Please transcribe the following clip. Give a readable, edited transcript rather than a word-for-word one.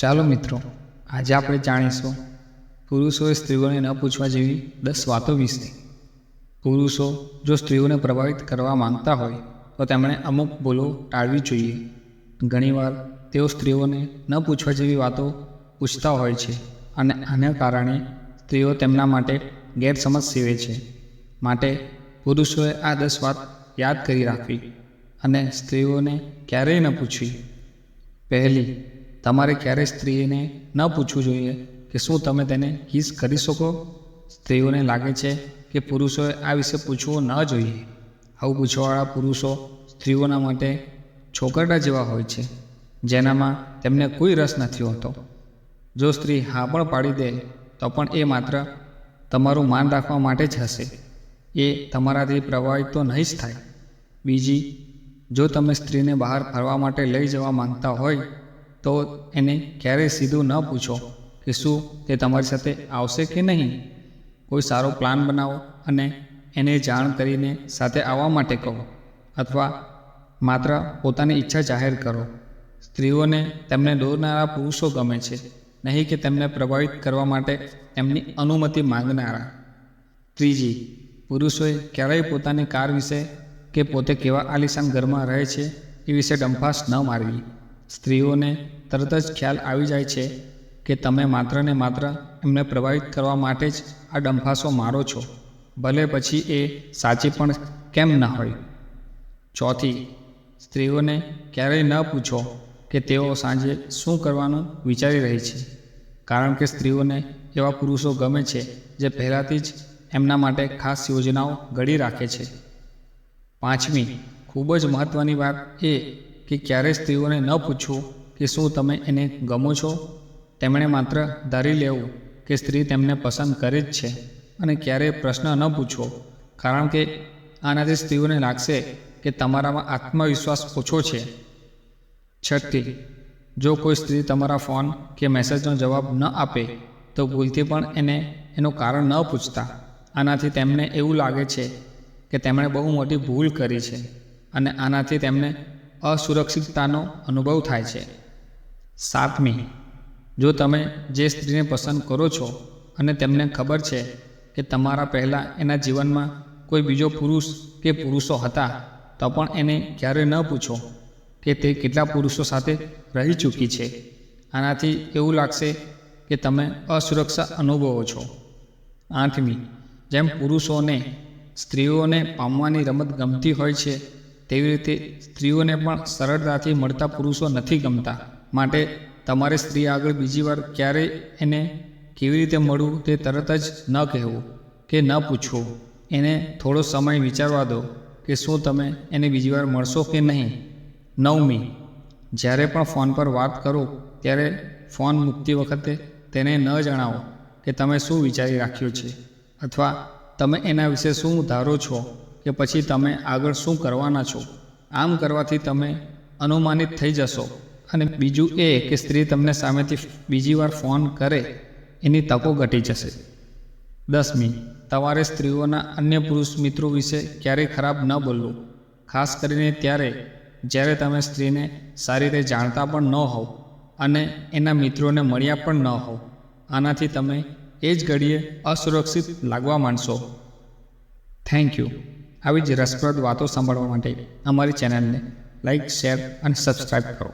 ચાલો મિત્રો, આજે આપણે જાણીશું પુરુષોએ સ્ત્રીઓને ન પૂછવા જેવી 10 વાતો વિશે. પુરુષો જો સ્ત્રીઓને પ્રભાવિત કરવા માંગતા હોય તો તેમણે અમુક ભૂલો ટાળવી જોઈએ. ઘણીવાર તેઓ સ્ત્રીઓને ન પૂછવા જેવી વાતો પૂછતા હોય છે અને આના કારણે સ્ત્રીઓ તેમના માટે ગેરસમજ સેવે છે. માટે પુરુષોએ આ 10 વાત યાદ કરી રાખવી અને સ્ત્રીઓને ક્યારેય ન પૂછવી. પહેલી, તમારે ક્યારેય સ્ત્રીને ન પૂછવું જોઈએ કે શું તમે તેને કિસ કરી શકો. સ્ત્રીઓને લાગે છે કે પુરુષોએ આ વિશે પૂછવું ન જોઈએ. આવું પૂછવાવાળા પુરુષો સ્ત્રીઓના માટે છોકરડા જેવા હોય છે, જેનામાં તેમને કોઈ રસ નથી હોતો. જો સ્ત્રી હા પણ પાડી દે તો પણ એ માત્ર તમારું માન રાખવા માટે જ હશે. એ તમારાથી પ્રભાવિત તો નહીં જ થાય. બીજી, જો તમે સ્ત્રીને બહાર ફરવા માટે લઈ જવા માંગતા હોય તો એને ક્યારેય સીધું ન પૂછો કે શું તે તમારી સાથે આવશે કે નહીં. કોઈ સારો પ્લાન બનાવો અને એને જાણ કરીને સાથે આવવા માટે કહો, અથવા માત્ર પોતાની ઈચ્છા જાહેર કરો. સ્ત્રીઓને તેમને દોરનારા પુરુષો ગમે છે, નહીં કે તેમને પ્રભાવિત કરવા માટે તેમની અનુમતિ માંગનારા. ત્રીજી, પુરુષોએ ક્યારેય પોતાની કાર વિશે કે પોતે કેવા આલિશાન ઘરમાં રહે છે એ વિશે ડંફાસ ન મારવી. સ્ત્રીઓને તરત જ ખ્યાલ આવી જાય છે કે તમે માત્ર ને માત્ર એમને પ્રભાવિત કરવા માટે જ આ ડંફાસો મારો છો, ભલે પછી એ સાચી પણ કેમ ન હોય. ચોથી, સ્ત્રીઓને ક્યારેય ન પૂછો કે તેઓ સાંજે શું કરવાનું વિચારી રહી છે, કારણ કે સ્ત્રીઓને એવા પુરુષો ગમે છે જે પહેલાંથી જ એમના માટે ખાસ યોજનાઓ ઘડી રાખે છે. પાંચમી, ખૂબ જ મહત્ત્વની વાત એ કે ક્યારેય સ્ત્રીઓને ન પૂછવું કે શું તમે એને ગમો છો. તેમણે માત્ર ધારી લેવું કે સ્ત્રી તેમને પસંદ કરે જ છે અને ક્યારેય પ્રશ્ન ન પૂછવો, કારણ કે આનાથી સ્ત્રીઓને લાગશે કે તમારામાં આત્મવિશ્વાસ ઓછો છે. છઠ્ઠી, જો કોઈ સ્ત્રી તમારા ફોન કે મેસેજનો જવાબ ન આપે તો ભૂલથી પણ એનું કારણ ન પૂછતા. આનાથી તેમને એવું લાગે છે કે તેમણે બહુ મોટી ભૂલ કરી છે અને આનાથી તેમને અસુરક્ષિતતાનો અનુભવ થાય છે. સાતમી, જો તમે જે સ્ત્રીને પસંદ કરો છો અને તેમને ખબર છે કે તમારા પહેલાં એના જીવનમાં કોઈ બીજો પુરુષ કે પુરુષો હતા, તો પણ એને ક્યારેય ન પૂછો કે તે કેટલા પુરુષો સાથે રહી ચૂકી છે. આનાથી એવું લાગશે કે તમે અસુરક્ષા અનુભવો છો. આઠમી, જેમ પુરુષોને સ્ત્રીઓને પામવાની રમત ગમતી હોય છે, તેવી રીતે સ્ત્રીઓને પણ સરળતાથી મળતા પુરુષો નથી ગમતા. માટે તમારે સ્ત્રી આગળ બીજી વાર ક્યારેય એને કેવી રીતે મળવું તે તરત જ ન કહેવું કે ન પૂછવું. એને થોડો સમય વિચારવા દો કે શું તમે એને બીજી વાર મળશો કે નહીં. નવમી, જ્યારે પણ ફોન પર વાત કરો ત્યારે ફોન મૂકતી વખતે તેને ન જણાવો કે તમે શું વિચારી રાખ્યું છે, અથવા તમે એના વિશે શું ધારો છો કે પછી તમે આગળ શું કરવાના છો. આમ કરવાથી તમે અનુમાનિત થઈ જશો અને બીજું એ કે સ્ત્રી તમને સામેથી બીજી વાર ફોન કરે એની તકો ઘટી જશે. 10મી, તમારે સ્ત્રીઓના અન્ય પુરુષ મિત્રો વિશે ક્યારેય ખરાબ ન બોલવું, ખાસ કરીને જ્યારે તમે સ્ત્રીને સારી રીતે જાણતા પણ ન હોવ અને એના મિત્રોને મળ્યા પણ ન હોવ. આનાથી તમે એ જ ઘડીએ અસુરક્ષિત લાગવા માંડશો. Thank you. આવી જ રસપ્રદ વાતો સાંભળવા માટે અમારી ચેનલને લાઇક, શેર અને સબસ્ક્રાઈબ કરો.